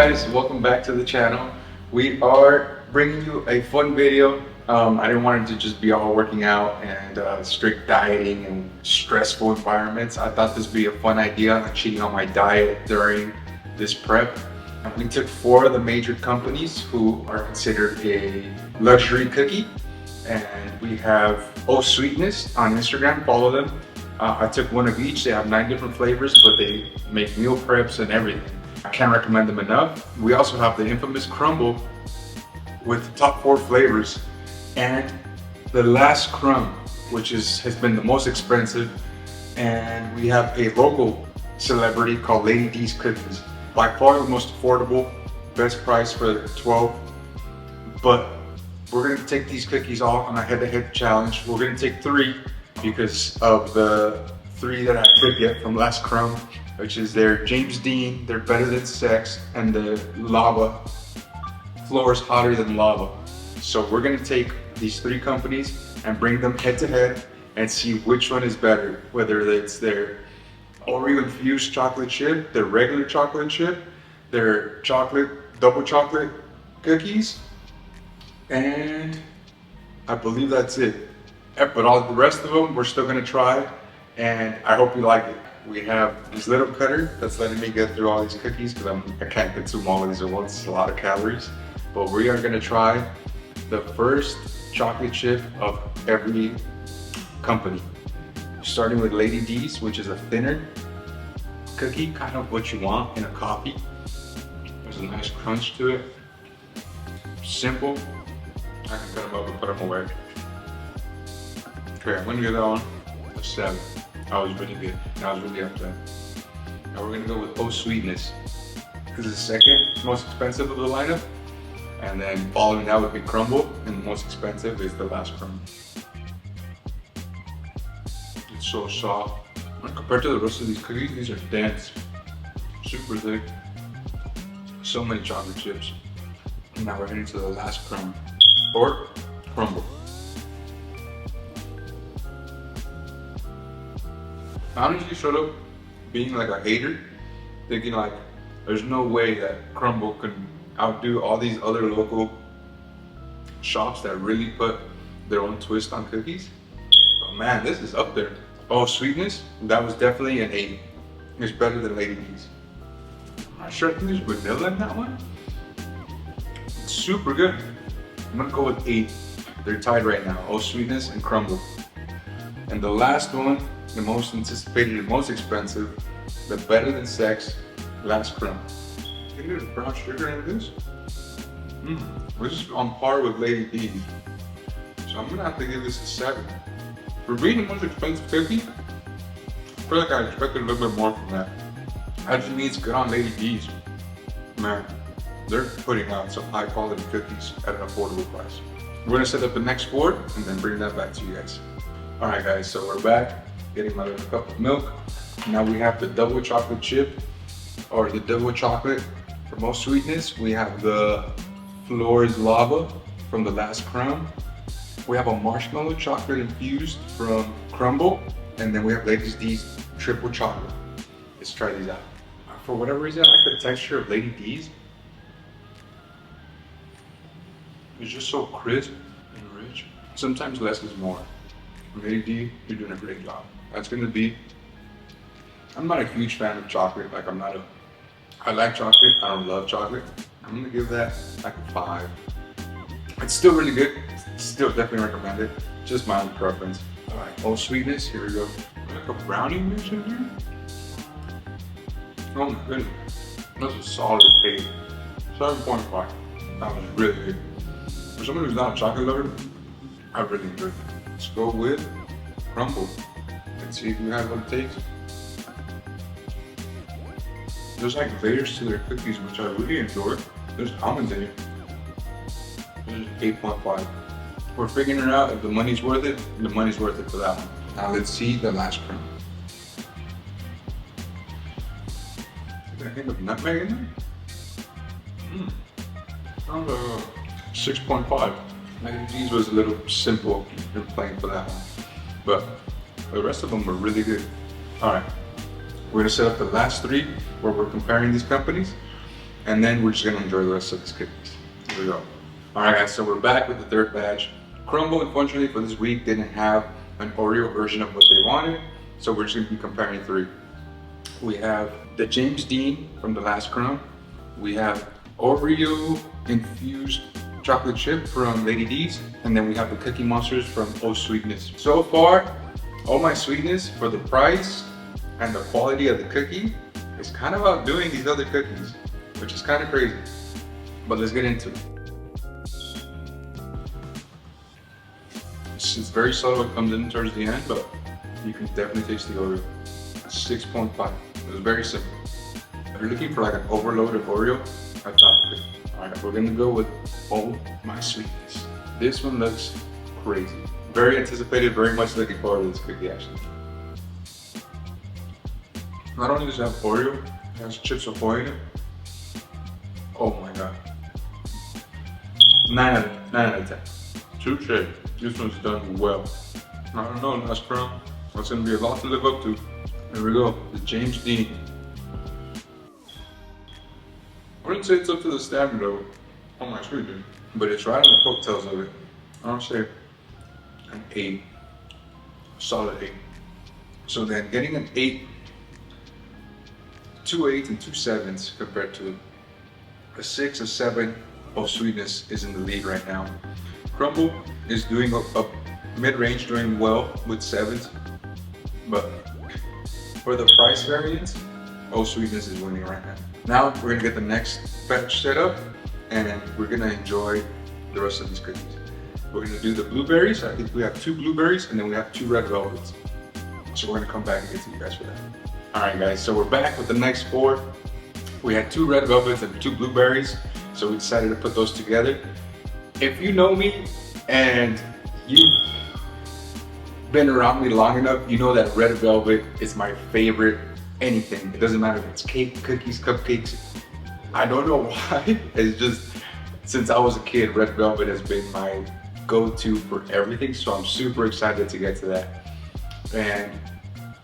guys, welcome back to the channel. We are bringing you a fun video. I didn't want it to just be all working out and strict dieting and stressful environments. I thought this would be a fun idea on cheating on my diet during this prep. We took 4 of the major companies who are considered a luxury cookie, and we have Oh Sweetness on Instagram, follow them. I took 1 of each. They have 9 different flavors, but they make meal preps and everything. I can't recommend them enough. We also have the infamous Crumble with the top 4 flavors, and the last crumb, which has been the most expensive. And we have a local celebrity called Lady D's Cookies. By far the most affordable, best price for 12. But we're gonna take these cookies all on a head-to-head challenge. We're gonna take 3 because of the 3 that I could get from last crumb, which is their James Dean, their Better Than Sex, and the Lava, Floors Hotter Than Lava. So we're gonna take these 3 companies and bring them head to head and see which one is better, whether it's their Oreo infused chocolate chip, their regular chocolate chip, their double chocolate cookies, and I believe that's it. But all the rest of them we're still gonna try, and I hope you like it. We have this little cutter that's letting me get through all these cookies because I can't consume all of these at once. It's a lot of calories. But we are gonna try the first chocolate chip of every company. Starting with Lady D's, which is a thinner cookie, kind of what you want in a coffee. There's a nice crunch to it. Simple. I can cut them up and put them away. Okay, I'm gonna give that one a 7. That was really good. I was really upset. Now we're gonna go with Oh Sweetness. This is the second most expensive of the lineup. And then following that would be Crumble, and the most expensive is the last crumb. It's so soft. And compared to the rest of these cookies, these are dense, super thick. So many chocolate chips. And now we're heading to the last crumb, or Crumble. I honestly showed up being like a hater, thinking like, there's no way that Crumble could outdo all these other local shops that really put their own twist on cookies. But man, this is up there. Oh Sweetness, that was definitely an 8. It's better than Lady D's. I'm not sure, I think there's vanilla in that one. It's super good. I'm gonna go with 8. They're tied right now, Oh Sweetness and Crumble. And the last one, the most anticipated and most expensive, the Better Than Sex last crumb. I think there's brown sugar in this. This is on par with Lady D's. So I'm gonna have to give this a 7. For being the most expensive cookie, I feel like I expected a little bit more from that. I just need to get on Lady D's. Man, they're putting out some high quality cookies at an affordable price. We're gonna set up the next board and then bring that back to you guys. All right guys, so we're back, getting my little cup of milk. Now we have the double chocolate chip, or the double chocolate for Oh Sweetness. We have the Floors Lava from the last crumb. We have a marshmallow chocolate infused from Crumble, and then we have Lady D's triple chocolate. Let's try these out. For whatever reason, I like the texture of Lady D's. It's just so crisp and rich. Sometimes less is more. Lady D, you're doing a great job. That's gonna be, I'm not a huge fan of chocolate. Like I like chocolate, I don't love chocolate. I'm gonna give that like a 5. It's still really good. Still definitely recommend it. Just my own preference. All right, Oh Sweetness, here we go. Like a brownie mix in here. Oh my goodness. That's a solid 8. 7.5. That was really good. For someone who's not a chocolate lover, I really enjoyed it. Let's go with Crumble. Let's see if we have what it takes. There's like layers to their cookies, which I really enjoy. There's almonds in it. There's 8.5. We're figuring out if the money's worth it. The money's worth it for that one. Now let's see the last crumb. Did I hint of nutmeg in there? Found a 6.5. Lady D's was a little simple and plain for that one. But the rest of them were really good. All right, we're gonna set up the last 3 where we're comparing these companies. and then we're just gonna enjoy the rest of these cookies. Here we go. All right, guys, so we're back with the third batch. Crumbl, unfortunately, for this week didn't have an Oreo version of what they wanted, so we're just gonna be comparing three. We have the James Dean from the last crumb. We have Oreo infused chocolate chip from Lady D's, and then we have the Cookie Monsters from Oh Sweetness. So far, Oh My Sweetness, for the price and the quality of the cookie, is kind of outdoing these other cookies, which is kind of crazy. But let's get into it. It's very subtle, it comes in towards the end, but you can definitely taste the Oreo. 6.5. It was very simple. If you're looking for like an overload of Oreo, that's not good. Alright, we're gonna go with Oh My Sweetness. This one looks crazy. Very anticipated, very much looking forward to this cookie actually. Not only does it have Oreo, it has Chips Ahoy in it. Oh my god. 9 out of 10. Touche. This one's done well. I don't know, last crumb. That's gonna be a lot to live up to. Here we go, the James Dean. I wouldn't say it's up to the standard of Oh My Sweetness, but it's right on the coattails of it. I'll say an 8. Solid 8. So then getting an 8, 2 8s and 2 7s compared to a 6, a 7, Oh Sweetness is in the lead right now. Crumbl is doing a mid-range, doing well with 7s, but for the price variance, Oh Sweetness is winning right now. Now we're gonna get the next batch set up, and we're gonna enjoy the rest of these cookies. We're gonna do the blueberries. I think we have 2 blueberries, and then we have 2 red velvets. So we're gonna come back and get to you guys for that. All right, guys. So we're back with the next 4. We had 2 red velvets and 2 blueberries, so we decided to put those together. If you know me and you've been around me long enough, you know that red velvet is my favorite anything. It doesn't matter if it's cake, cookies, cupcakes. I don't know why. It's just, since I was a kid, red velvet has been my go-to for everything. So I'm super excited to get to that. And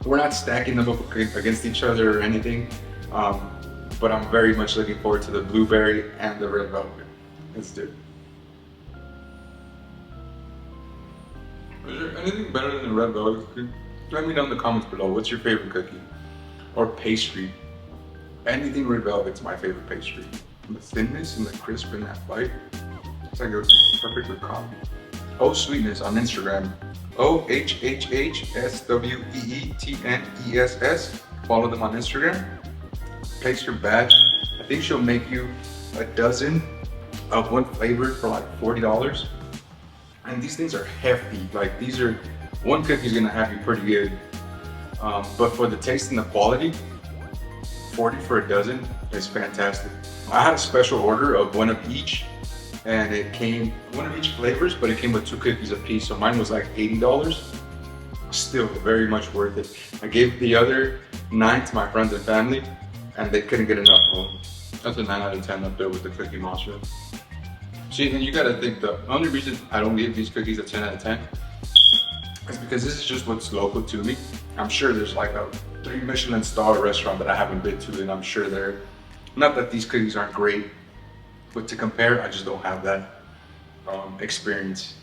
we're not stacking them up against each other or anything. But I'm very much looking forward to the blueberry and the red velvet. Let's do it. Is there anything better than the red velvet cookie? Let me know in the comments below. What's your favorite cookie? Or pastry? Anything red velvet's my favorite pastry. The thinness and the crisp in that bite, it's like it's perfect with coffee. Oh Sweetness on Instagram. OHHHSWEETNESS. Follow them on Instagram. Place your batch. I think she'll make you a dozen of one flavor for like $40. And these things are hefty. Like these are, one cookie's gonna have you pretty good. But for the taste and the quality, 40 for a dozen is fantastic. I had a special order of one of each, and it came, one of each flavors, but it came with 2 cookies a piece. So mine was like $80. Still very much worth it. I gave the other 9 to my friends and family, and they couldn't get enough of them. That's a 9 out of 10 up there with the Cookie Monster. See, and you gotta think the only reason I don't give these cookies a 10 out of 10 is because this is just what's local to me. I'm sure there's like a 3 Michelin star restaurant that I haven't been to, and I'm sure they're, not that these cookies aren't great, but to compare, I just don't have that experience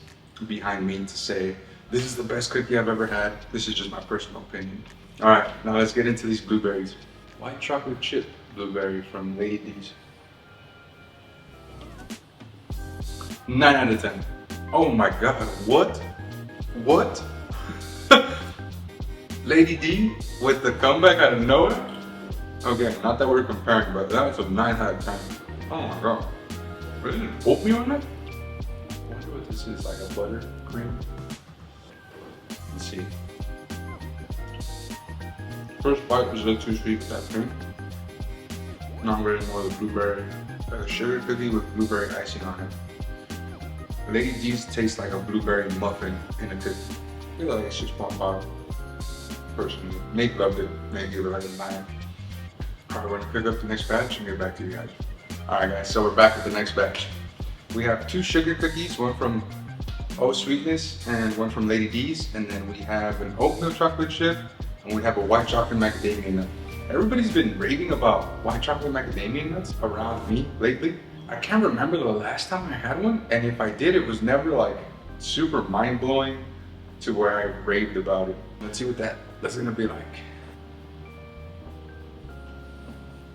behind me to say, this is the best cookie I've ever had. This is just my personal opinion. All right, now let's get into these blueberries. White chocolate chip blueberry from Lady D's. 9 out of 10. Oh my God, what? What? Lady D with the comeback out of nowhere? Okay, not that we're comparing, but that was a 9 out of 10. Oh my God. Is it oatmeal on it? I wonder what this is, like a butter cream? Let's see. First bite was a little too sweet with that cream. Now I'm getting more of the blueberry, like a sugar cookie with blueberry icing on it. Lady D's tastes like a blueberry muffin in a cookie. I feel like a 6.5 personally. Nate loved it. Nate gave it like a 9. Probably want to pick up the next batch and get back to you guys. Alright guys, so we're back with the next batch. We have 2 sugar cookies, one from Oh Sweetness and one from Lady D's, and then we have an oatmeal chocolate chip, and we have a white chocolate macadamia nut. Everybody's been raving about white chocolate macadamia nuts around me lately. I can't remember the last time I had one, and if I did, it was never like super mind-blowing to where I raved about it. Let's see what that's gonna be like.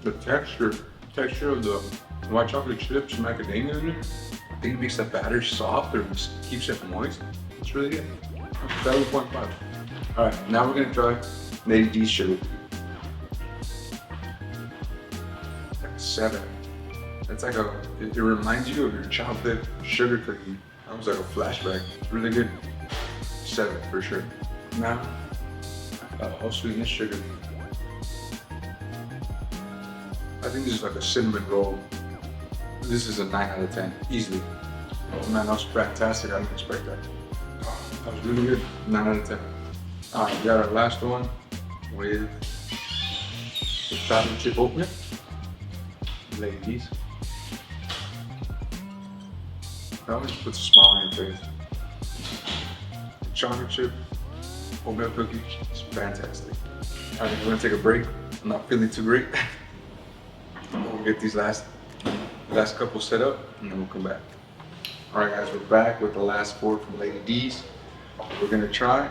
The texture of the white chocolate chips, macadamia in it, I think it makes the batter soft or keeps it moist. It's really good. 7.5. All right, now we're gonna try Lady D's sugar. Like a 7. That's like it reminds you of your childhood sugar cookie. That was like a flashback. It's really good. 7 for sure. Now, oh, sweetness sugar. I think this is like a cinnamon roll. This is a 9 out of 10, easily. Oh man, that was fantastic. I didn't expect that. Oh, that was really good. 9 out of 10. All right, we got our last one with the chocolate chip oatmeal. Ladies. That one just puts a smile on your face. The chocolate chip oatmeal cookie is fantastic. All right, we're gonna take a break. I'm not feeling too great. We'll get these last couple set up and then we'll come back. All right guys, we're back with the last 4 from Lady D's. We're gonna try,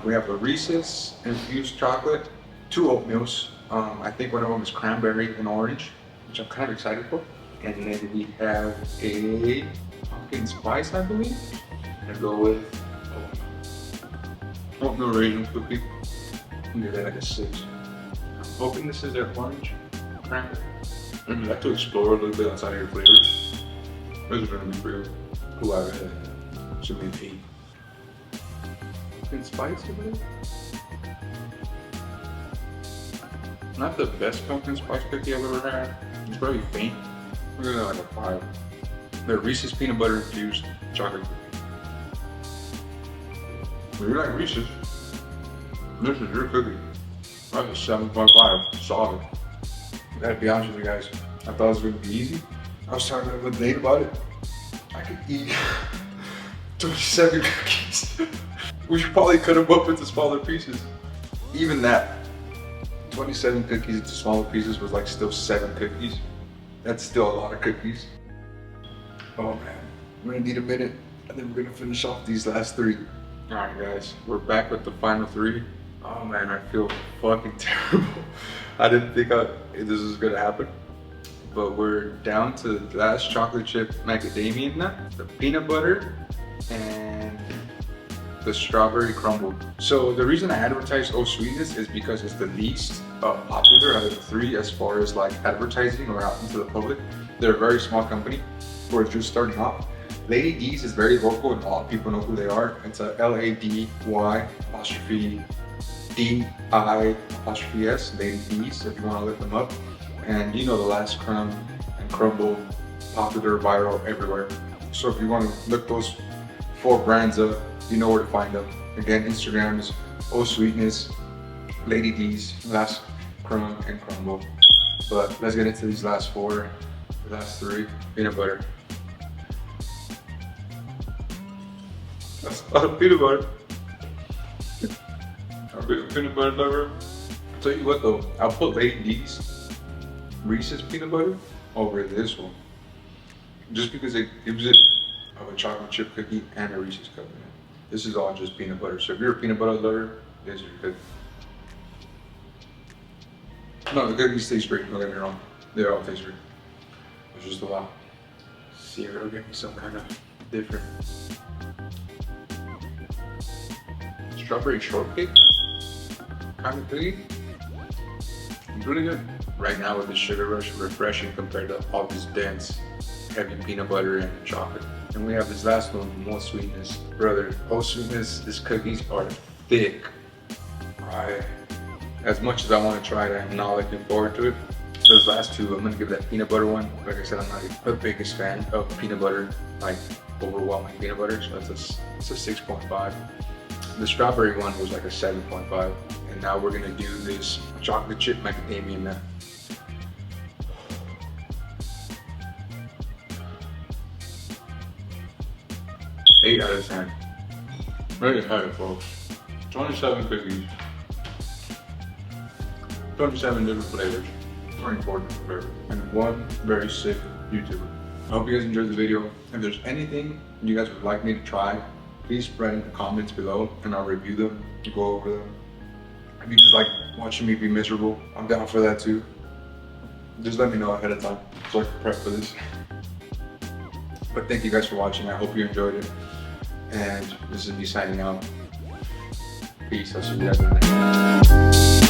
we have a Reese's infused chocolate, 2 oatmeals. I think one of them is cranberry and orange, which I'm kind of excited for. And then we have a pumpkin spice, I believe. I'm gonna go with oatmeal raisin cookie. I'm gonna give that like a 6. I'm hoping this is their orange cranberry. I'd like to explore a little bit outside of your flavors. This is gonna be real. Ooh, I had should be an 8. Pumpkin spice, I believe. Not the best pumpkin spice cookie I've ever had. It's very faint. I'm gonna like a 5. The Reese's peanut butter infused chocolate cookie. If you like Reese's, this is your cookie. That's a 7.5. Solid. I gotta be honest with you guys. I thought it was gonna be easy. I was talking to Nate about it. I could eat 27 cookies. We should probably cut them up into smaller pieces. Even that, 27 cookies into smaller pieces was like still 7 cookies. That's still a lot of cookies. Oh man, we're gonna need a minute and then we're gonna finish off these last 3. All right guys, we're back with the final 3. Oh man, I feel fucking terrible. I didn't think this was gonna happen. But we're down to the last chocolate chip macadamia nut, the peanut butter, and the strawberry crumble. So the reason I advertise Oh Sweetness is because it's the least popular out of the 3 as far as like advertising or out into the public. They're a very small company who are just starting off. Lady D's is very local and a lot of people know who they are. It's a LADY''D''I''S, Lady D's, if you want to look them up. And you know the last crumb and crumble, popular, viral, everywhere. So if you want to look those 4 brands up, you know where to find them. Again, Instagram is Oh Sweetness, Lady D's, last crumb and crumble. But let's get into these last 4, the last 3, peanut butter. That's a lot of peanut butter. I'm a big peanut butter lover. I'll tell you what though, I'll put Lady D's Reese's peanut butter over this one. Just because it gives it a chocolate chip cookie and a Reese's cup in it. This is all just peanut butter. So if you're a peanut butter lover, this is your cookie. No, the cookies taste great, don't get me wrong. They all taste great. It's just a lot. See if it'll give me some kind of different strawberry shortcake kind of cookie. It's really good. Right now with the sugar rush, refreshing compared to all this dense, heavy peanut butter and chocolate. And we have this last one, more sweetness. Brother, Oh Sweetness, these cookies are thick. As much as I want to try it, I'm not looking forward to it. Those last 2, I'm gonna give that peanut butter one. Like I said, I'm not the biggest fan of peanut butter, like overwhelming peanut butter, so it's a 6.5. The strawberry one was like a 7.5. And now we're gonna do this chocolate chip macadamia nut. Eight out of 10. There you have it, folks. 27 cookies. 27 different flavors, 24 different flavors, and one very sick YouTuber. I hope you guys enjoyed the video. If there's anything you guys would like me to try, please write in the comments below and I'll review them, go over them. If you just like watching me be miserable, I'm down for that too. Just let me know ahead of time so I can prep for this. But thank you guys for watching. I hope you enjoyed it. And this is me signing out. Peace. I'll see you guys in the next one.